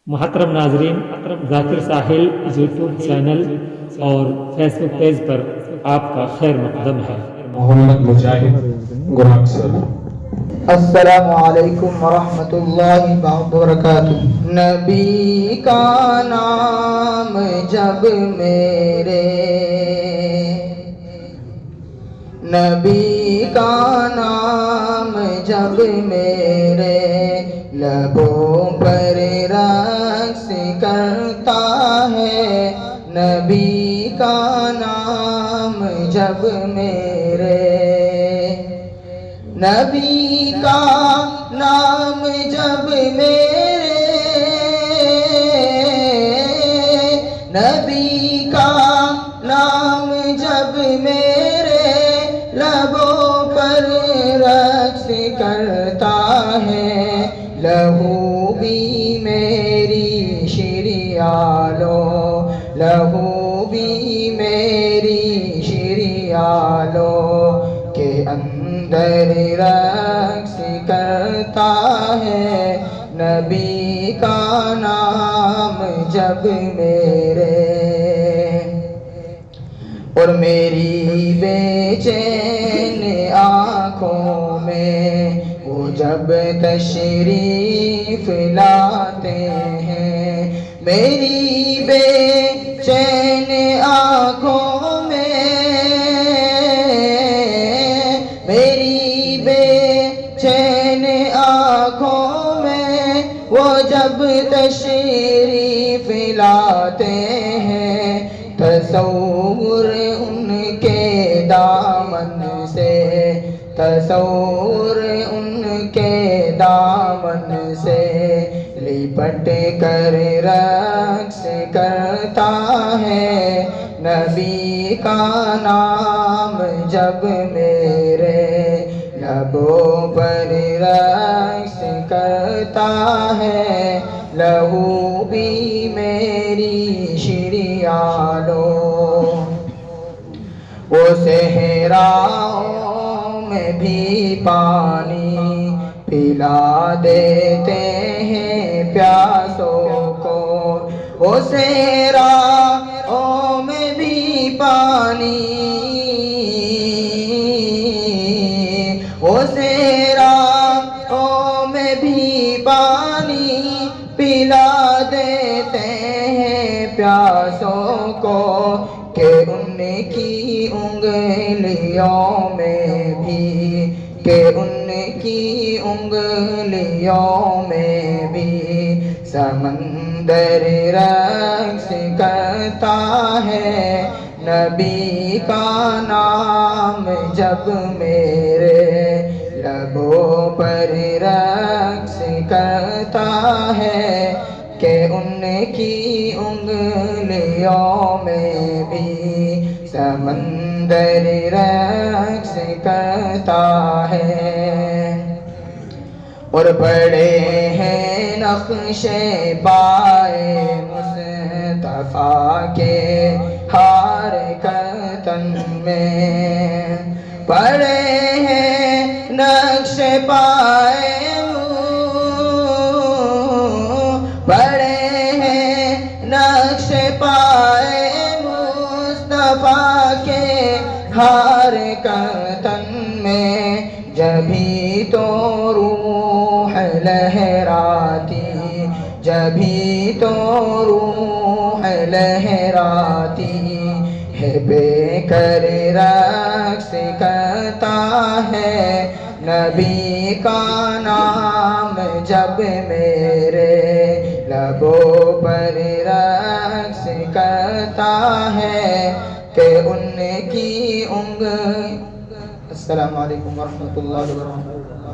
محترم ناظرین، ذاکر ساحل YouTube channel اور فیس بک پیج پر آپ کا خیر مقدم ہے۔ محمد مجاہد گراگ سر۔ السلام علیکم ورحمۃ اللہ وبرکاتہ۔ نبی کا نام جب میرے، نبی کا نام جب میرے لبوں پر رقص کرتا ہے، نبی کا نام جب میرے، نبی کا نام جب میرے، نبی کا نام جب میرے لبوں پر رقص کرتا ہے، لہو بھی میری شریعالو، لہو بھی میری شریعالو کے اندر رقص کرتا ہے، نبی کا نام جب میرے۔ اور میری بے چین آنکھوں میں وہ جب تشریف لاتے ہیں، میری بے چین آنکھوں میں، میری بے چین آنکھوں میں وہ جب تشریف لاتے ہیں، تصور ان کے دامن سے، تصور ان کے دامن سے لپٹ کر رقص کرتا ہے، نبی کا نام جب میرے لبوں پر رقص کرتا ہے، لہو بھی میری شریعالو۔ وہ صحراؤں میں بھی پانی پلا دیتے ہیں پیاسوں کو، وہ صحراؤں میں بھی پانی، وہ صحراؤں میں بھی پانی پلا دیتے ہیں پیاسوں کو، کہ ان کی انگلیوں میں بھی، کہ ان کی انگلیوں میں بھی سمندر رقص کرتا ہے، نبی کا نام جب میرے لبوں پر رقص کرتا ہے، کہ ان کی انگلیوں میں بھی سمندر رقص کرتا ہے۔ اور بڑے ہیں نقش پائے مصطفیٰ کے ہار کرتن میں، بڑے ہیں نقش پائے، بڑے ہیں نقش پائے مصطفیٰ کے ہار کرتن میں، جبھی تو روح لہراتی، جبھی تو روح لہراتی ہے، بے کر رقص کرتا ہے، نبی کا نام جب میرے لبوں پر رقص کرتا ہے، کہ ان کی السلام علیکم ورحمۃ اللہ وبرکاتہ۔